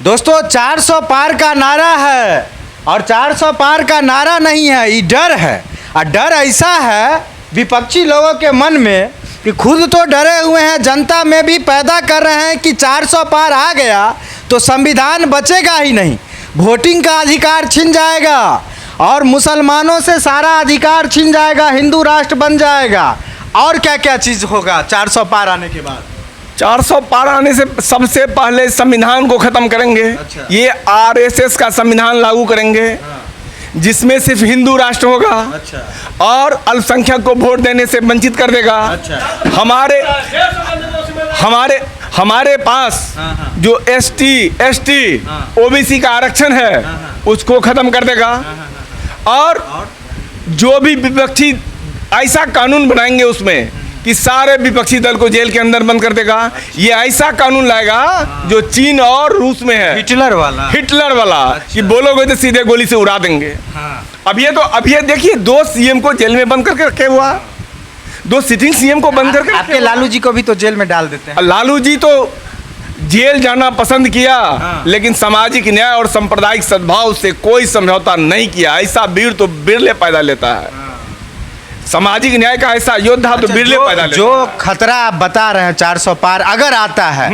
दोस्तों 400 पार का नारा है और 400 पार का नारा नहीं है, ये डर है। और डर ऐसा है विपक्षी लोगों के मन में कि खुद तो डरे हुए हैं, जनता में भी पैदा कर रहे हैं कि 400 पार आ गया तो संविधान बचेगा ही नहीं, वोटिंग का अधिकार छिन जाएगा और मुसलमानों से सारा अधिकार छिन जाएगा, हिंदू राष्ट्र बन जाएगा। और क्या क्या चीज़ होगा 400 पार आने के बाद? 400 पार आने से सबसे पहले संविधान को ख़त्म करेंगे। अच्छा। ये आरएसएस का संविधान लागू करेंगे। हाँ। जिसमें सिर्फ हिंदू राष्ट्र होगा। अच्छा। और अल्पसंख्यक को वोट देने से वंचित कर देगा। अच्छा। हमारे पास हाँ, हाँ। जो एसटी हाँ। ओबीसी का आरक्षण है हाँ, हाँ। उसको ख़त्म कर देगा। और जो भी विपक्षी ऐसा कानून बनाएंगे उसमें कि सारे विपक्षी दल को जेल के अंदर बंद कर देगा। ये ऐसा कानून लाएगा जो चीन और रूस में है, हिटलर वाला। अच्छा। कि बोलोगे तो सीधे गोली से उड़ा देंगे। हाँ। अब ये देखिए 2 सीएम को जेल में बंद करके रखे हुआ, 2 सिटिंग सीएम को बंद करके आपके लालू जी को भी तो जेल में डाल देते हैं। लालू जी तो जेल जाना पसंद किया। हाँ। लेकिन सामाजिक न्याय और सांप्रदायिक सद्भाव से कोई समझौता नहीं किया। ऐसा वीर तो बिरले पैदा लेता है। सामाजिक न्याय का ऐसा योद्धा तो बिरले पैदा लेता जो खतरा आप बता रहे हैं 400 पार अगर आता है,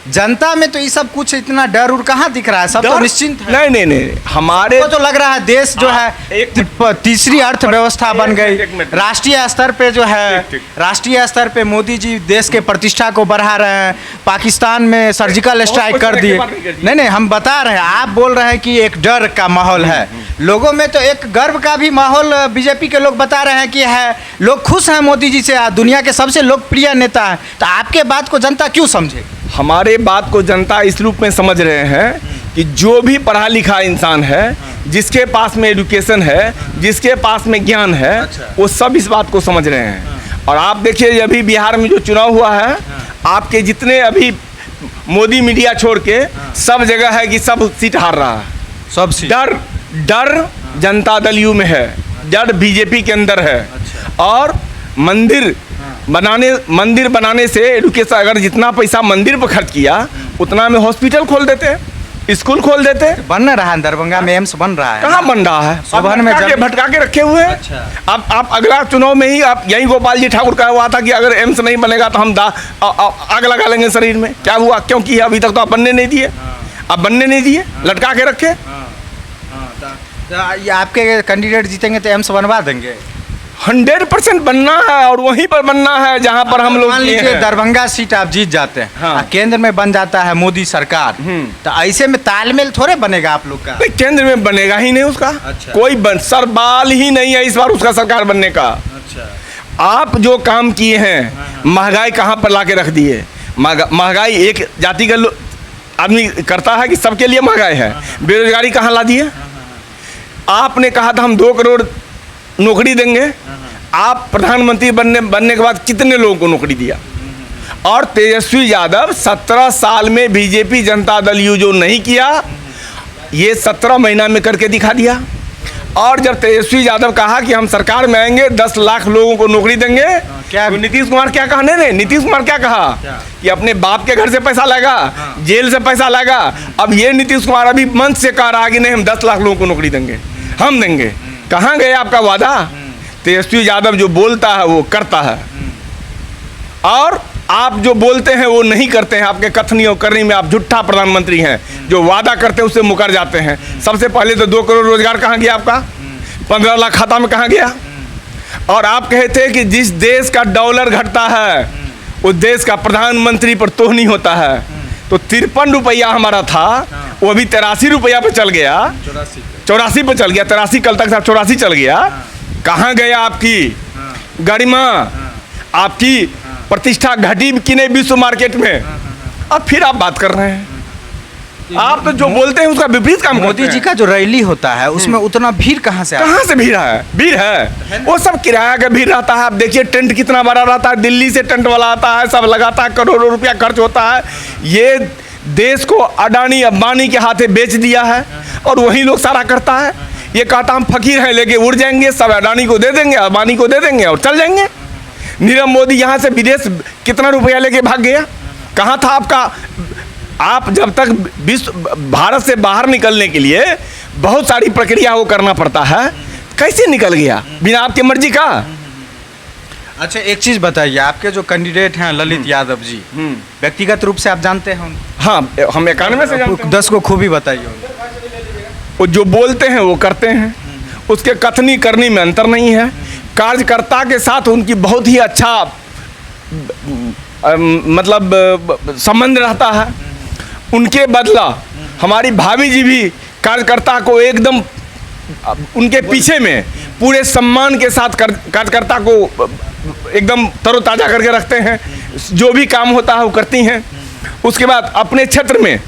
जनता में तो ये सब कुछ इतना डर उर कहाँ दिख रहा है? सब तो निश्चिंत है। नहीं हमारे तो लग रहा है देश जो है तीसरी अर्थव्यवस्था बन गई। राष्ट्रीय स्तर पे जो है, राष्ट्रीय स्तर पे मोदी जी देश के प्रतिष्ठा को बढ़ा रहे हैं। पाकिस्तान में सर्जिकल स्ट्राइक कर दिए। नहीं हम बता रहे हैं, आप बोल रहे हैं कि एक डर का माहौल है लोगों में, तो एक गर्व का भी माहौल बीजेपी के लोग बता रहे हैं कि है। लोग खुश हैं मोदी जी से, दुनिया के सबसे लोकप्रिय नेता हैं। तो आपके बात को जनता क्यों समझे? हमारे बात को जनता इस रूप में समझ रहे हैं कि जो भी पढ़ा लिखा इंसान है, जिसके पास में एजुकेशन है, जिसके पास में ज्ञान है, वो सब इस बात को समझ रहे हैं। और आप देखिए अभी बिहार में जो चुनाव हुआ है, आपके जितने अभी मोदी मीडिया छोड़ के सब जगह है कि सब सीट हार रहा है। सब सीट डर जनता दल यू में है, डर बीजेपी के अंदर है। और मंदिर बनाने से एडुकेशन, अगर जितना पैसा मंदिर पर खर्च किया उतना में हॉस्पिटल खोल देते, स्कूल खोल देते। बन रहा है दरभंगा में, एम्स बन रहा है। कहाँ बन रहा है? सोबन में भटका के रखे हुए हैं। अच्छा। अब आप अगला चुनाव में ही आप यही गोपाल जी ठाकुर कहा हुआ था कि अगर एम्स नहीं बनेगा तो हम आग लगा लेंगे शरीर में। क्या हुआ? क्योंकि अभी तक तो आप बनने नहीं दिए। अब बनने नहीं दिए, लटका के रखे। ये आपके कैंडिडेट जीतेंगे तो एम्स बनवा देंगे। 100% बनना है और वहीं पर बनना है जहां पर हम लोग मान लीजिए दरभंगा सीट आप जीत जाते हैं। हाँ। केंद्र में बन जाता है मोदी सरकार, तो ऐसे में तालमेल थोड़े बनेगा आप लोग का? केंद्र में बनेगा ही नहीं उसका। अच्छा। कोई सरबाल ही नहीं है इस बार उसका सरकार बनने का। अच्छा। आप जो काम किए हैं, महंगाई कहाँ पर ला के रख दिए। महंगाई एक जाति का आदमी करता है कि सबके लिए महंगाई है। बेरोजगारी कहाँ ला दिए? आपने कहा था हम 2 करोड़ नौकरी देंगे। आप प्रधानमंत्री बनने के बाद कितने लोगों को नौकरी दिया? और तेजस्वी यादव 17 साल में बीजेपी जनता दल यू जो नहीं किया, ये 17 महीना में करके दिखा दिया। और जब तेजस्वी यादव कहा कि हम सरकार में आएंगे 10 लाख लोगों को नौकरी देंगे, क्या तो नीतीश कुमार क्या कहा? नहीं नीतीश कुमार क्या कहा? कि अपने बाप के घर से पैसा लाएगा, जेल से पैसा लाएगा। अब ये नीतीश कुमार अभी मंच से कह रहा कि नहीं हम 10 लाख लोगों को नौकरी देंगे, हम देंगे। कहाँ गए आपका वादा? तेजस्वी यादव जो बोलता है वो करता है, और आप जो बोलते हैं वो नहीं करते हैं। आपके कथनी और करनी में आप झूठा प्रधानमंत्री हैं। जो वादा करते हैं उससे मुकर जाते हैं। सबसे पहले तो 2 करोड़ रोजगार कहाँ गया आपका? 15 लाख खाता में कहाँ गया? और आप कहते हैं कि जिस देश का डॉलर घटता है उस देश का प्रधानमंत्री पर तोह नहीं होता है। तो 53 रुपया हमारा था, वो अभी 83 रुपया पे चल गया, 84 पे चल गया। 83 कल तक था, 84 चल गया। कहाँ गया आपकी गरिमा, आपकी प्रतिष्ठा घटी कि नहीं विश्व मार्केट में? अब फिर आप बात कर रहे हैं। आप तो जो बोलते हैं उसका विपरीत काम करते हैं। मोदी जी का जो रैली होता है उसमें उतना भीड़ कहाँ से? कहाँ से भीड़ है? वो सब किराया का भीड़ रहता है। आप देखिए टेंट कितना बड़ा रहता है, दिल्ली से टेंट वाला आता है, सब लगाता है, करोड़ों रुपया खर्च होता है। ये देश को अडानी अंबानी के हाथे बेच दिया है और वही लोग सारा करता है। ये कहता हम फकीर हैं, लेके उड़ जाएंगे, सब अडानी को दे देंगे, अंबानी को दे देंगे और चल जाएंगे। नीरव मोदी यहाँ से विदेश कितना रुपया लेके भाग गया? कहाँ था आपका आप जब तक विश्व भारत से बाहर निकलने के लिए बहुत सारी प्रक्रिया वो करना पड़ता है, कैसे निकल गया बिना आपकी मर्जी का? अच्छा एक चीज़ बताइए, आपके जो कैंडिडेट हैं ललित यादव जी, व्यक्तिगत रूप से आप जानते हैं उनको? हाँ, हम 91 से जानते हैं। 10 को खूबी बताइए। वो जो बोलते हैं वो करते हैं, उसके कथनी करनी में अंतर नहीं है। कार्यकर्ता के साथ उनकी बहुत ही अच्छा मतलब संबंध रहता है। उनके बदला हमारी भाभी जी भी कार्यकर्ता को एकदम उनके पीछे में पूरे सम्मान के साथ कार्यकर्ता को एकदम तरोताज़ा करके रखते हैं। जो भी काम होता है वो करती हैं। उसके बाद अपने क्षेत्र में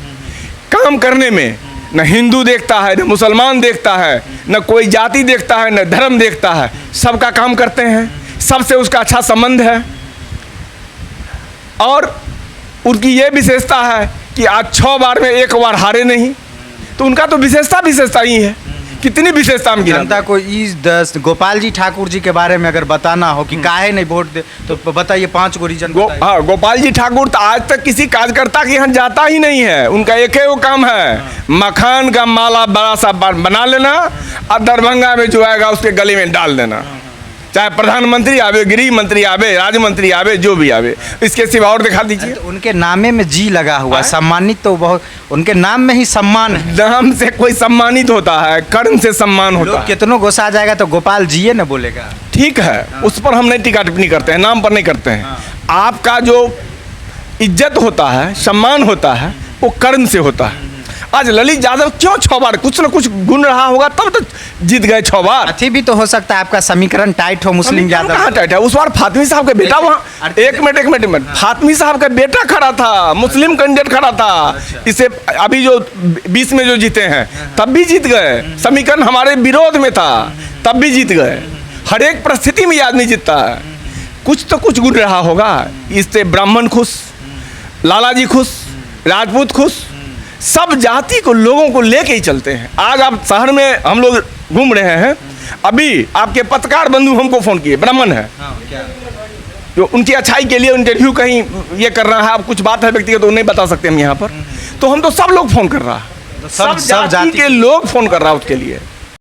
काम करने में न हिंदू देखता है, न मुसलमान देखता है, न कोई जाति देखता है, न धर्म देखता है, सबका काम करते हैं, सबसे उसका अच्छा संबंध है। और उनकी ये विशेषता है कि आज 6 बार में 1 बार हारे नहीं, तो उनका तो विशेषता ही है। कितनी विशेषता हम जनता को इस 10 गोपाल जी ठाकुर जी के बारे में अगर बताना हो कि काहे नहीं वोट दे, तो बताइए 5 गो रीजन। हाँ, गोपाल जी ठाकुर तो आज तक किसी कार्यकर्ता के यहाँ जाता ही नहीं है। उनका एक ही वो काम है, मखान का माला बड़ा सा बना लेना और दरभंगा में जो आएगा उसके गले में डाल देना, चाहे प्रधानमंत्री आवे, गृह मंत्री आवे, राज्य मंत्री आवे, जो भी आवे। इसके सिवा और दिखा दीजिए। तो उनके नामे में जी लगा हुआ, सम्मानित तो बहुत, उनके नाम में ही सम्मान है। नाम से कोई सम्मानित होता है, कर्म से सम्मान होता है। कितनों गुस्सा आ जाएगा तो गोपाल जी न बोलेगा, ठीक है, उस पर हम नहीं टिक्का टिप्पणी करते हैं, नाम पर नहीं करते हैं। आपका जो इज्जत होता है, सम्मान होता है, वो कर्म से होता है। आज ललित यादव क्यों 6 बार कुछ ना कुछ गुण रहा होगा तब तो जीत गए 6 बार। अथी भी तो हो सकता है आपका समीकरण टाइट हो, मुस्लिम यादव कहाँ टाइट है? उस बार फातमी साहब का बेटा वहाँ, एक मिनट, फातमी साहब का बेटा खड़ा था, मुस्लिम कैंडिडेट खड़ा था। इसे अभी जो 20 में जो जीते हैं तब भी जीत गए। समीकरण हमारे विरोध में था तब भी जीत गए। हर एक परिस्थिति में आदमी जीतता है, कुछ तो कुछ गुण रहा होगा। इससे ब्राह्मण खुश, लाला जी खुश, राजपूत खुश, सब जाति को लोगों को लेके ही चलते हैं। आज आप शहर में हम लोग घूम रहे हैं, अभी आपके पत्रकार बंधु हमको फ़ोन किए, ब्राह्मण है, जो उनकी अच्छाई के लिए इंटरव्यू कहीं ये कर रहा है। अब कुछ बात है व्यक्तिगत तो नहीं बता सकते हम यहाँ पर, तो हम तो सब लोग फ़ोन कर रहा है, सब जाति के लोग फ़ोन कर रहा है उसके लिए।